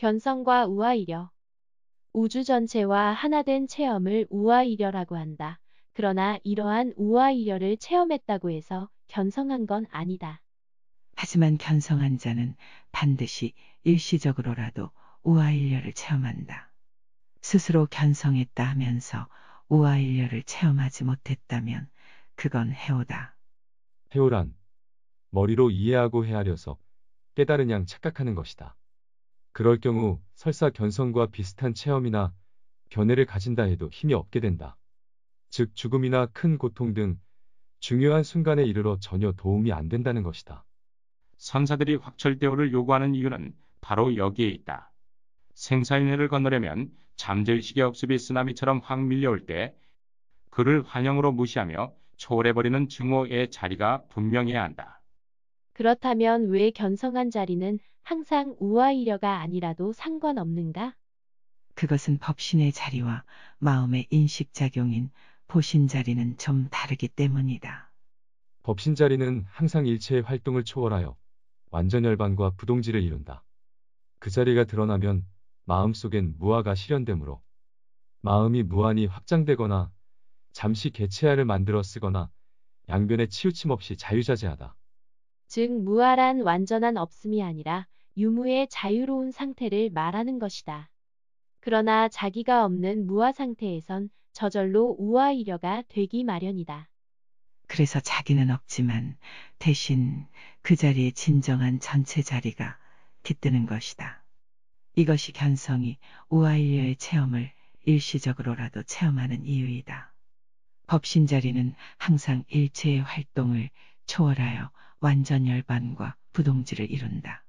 견성과 우아이려. 우주 전체와 하나된 체험을 우아이려라고 한다. 그러나 이러한 우아이려를 체험했다고 해서 견성한 건 아니다. 하지만 견성한 자는 반드시 일시적으로라도 우아일려를 체험한다. 스스로 견성했다 하면서 우아일려를 체험하지 못했다면 그건 해오다. 해오란 머리로 이해하고 헤아려서 깨달은 양 착각하는 것이다. 그럴 경우 설사 견성과 비슷한 체험이나 견해를 가진다 해도 힘이 없게 된다. 즉 죽음이나 큰 고통 등 중요한 순간에 이르러 전혀 도움이 안 된다는 것이다. 선사들이 확철대오를 요구하는 이유는 바로 여기에 있다. 생사윤회를 건너려면 잠재의식의 억습이 쓰나미처럼 확 밀려올 때 그를 환영으로 무시하며 초월해버리는 증오의 자리가 분명해야 한다. 그렇다면 왜 견성한 자리는 항상 우아이려가 아니라도 상관없는가? 그것은 법신의 자리와 마음의 인식작용인 보신 자리는 좀 다르기 때문이다. 법신 자리는 항상 일체의 활동을 초월하여 완전열반과 부동지를 이룬다. 그 자리가 드러나면 마음속엔 무아가 실현되므로 마음이 무한히 확장되거나 잠시 개체하를 만들어 쓰거나 양변에 치우침 없이 자유자재하다. 즉 무아란 완전한 없음이 아니라 유무의 자유로운 상태를 말하는 것이다. 그러나 자기가 없는 무아 상태에선 저절로 우아이려가 되기 마련이다. 그래서 자기는 없지만 대신 그 자리에 진정한 전체 자리가 깃드는 것이다. 이것이 견성이 우아일려의 체험을 일시적으로라도 체험하는 이유이다. 법신 자리는 항상 일체의 활동을 초월하여 완전 열반과 부동지를 이룬다.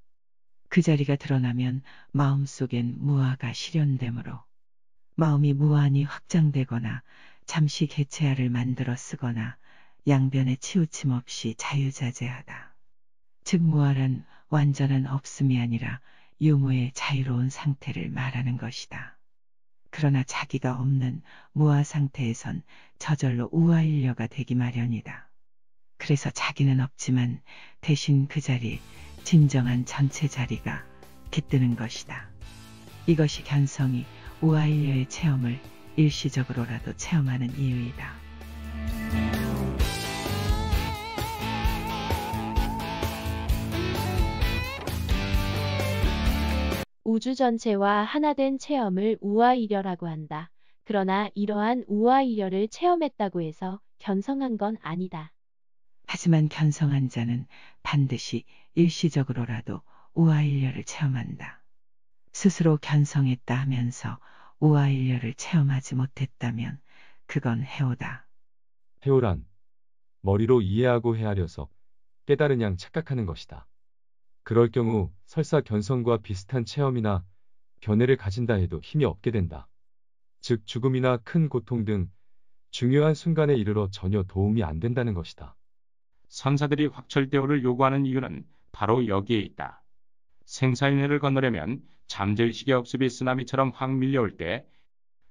그 자리가 드러나면 마음속엔 무아가 실현되므로 마음이 무한히 확장되거나 잠시 개체하를 만들어 쓰거나 양변에 치우침 없이 자유자재하다. 즉 무아란 완전한 없음이 아니라 유무의 자유로운 상태를 말하는 것이다. 그러나 자기가 없는 무아 상태에선 저절로 우아일려가 되기 마련이다. 그래서 자기는 없지만 대신 그 자리에 진정한 전체 자리가 깃드는 것이다. 이것이 견성이 우아일려의 체험을 일시적으로라도 체험하는 이유이다. 우주 전체와 하나된 체험을 우아이려라고 한다. 그러나 이러한 우아이려를 체험했다고 해서 견성한 건 아니다. 하지만 견성한 자는 반드시 일시적으로라도 우아일려를 체험한다. 스스로 견성했다 하면서 우아일려를 체험하지 못했다면 그건 해오다. 해오란 머리로 이해하고 헤아려서 깨달은 양 착각하는 것이다. 그럴 경우 설사 견성과 비슷한 체험이나 견해를 가진다 해도 힘이 없게 된다. 즉 죽음이나 큰 고통 등 중요한 순간에 이르러 전혀 도움이 안 된다는 것이다. 선사들이 확철대오를 요구하는 이유는 바로 여기에 있다. 생사윤회를 건너려면 잠재의식의 억습이 쓰나미처럼 확 밀려올 때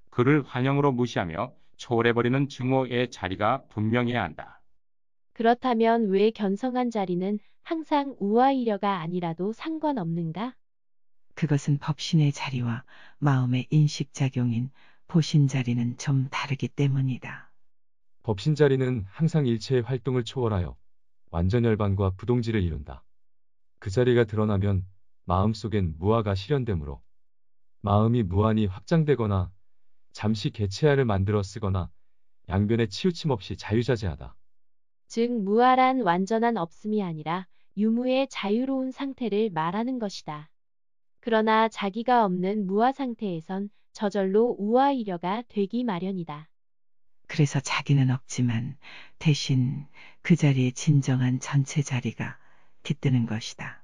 그를 환영으로 무시하며 초월해버리는 증오의 자리가 분명해야 한다. 그렇다면 왜 견성한 자리는 항상 우아이려가 아니라도 상관없는가? 그것은 법신의 자리와 마음의 인식작용인 보신 자리는 좀 다르기 때문이다. 법신 자리는 항상 일체의 활동을 초월하여 완전열반과 부동지를 이룬다. 그 자리가 드러나면 마음속엔 무아가 실현되므로 마음이 무한히 확장되거나 잠시 개체하를 만들어 쓰거나 양변에 치우침 없이 자유자재하다. 즉 무아란 완전한 없음이 아니라 유무의 자유로운 상태를 말하는 것이다. 그러나 자기가 없는 무아 상태에선 저절로 우아이려가 되기 마련이다. 그래서 자기는 없지만 대신 그 자리에 진정한 전체 자리가 깃드는 것이다.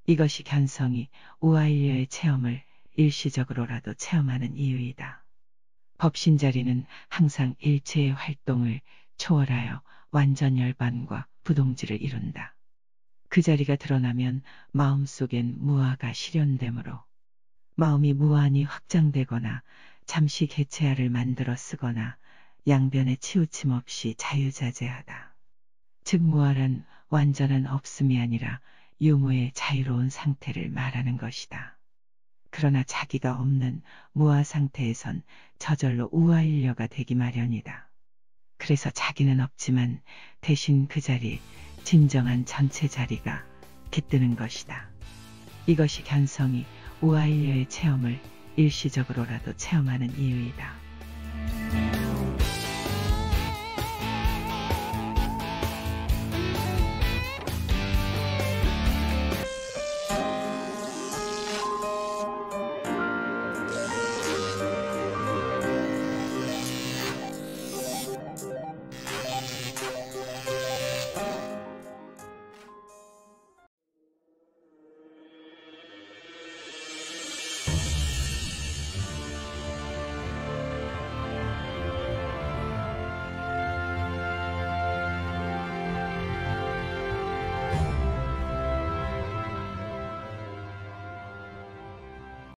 이것이 견성이 우아일려의 체험을 일시적으로라도 체험하는 이유이다. 법신 자리는 항상 일체의 활동을 초월하여 완전 열반과 부동지를 이룬다. 그 자리가 드러나면 마음속엔 무아가 실현되므로 마음이 무한히 확장되거나 잠시 개체하를 만들어 쓰거나 양변에 치우침 없이 자유자재하다. 즉 무아란 완전한 없음이 아니라 유무의 자유로운 상태를 말하는 것이다. 그러나 자기가 없는 무아 상태에선 저절로 우아일려가 되기 마련이다. 그래서 자기는 없지만 대신 그 자리, 진정한 전체 자리가 깃드는 것이다. 이것이 견성이 우아일려의 체험을 일시적으로라도 체험하는 이유이다.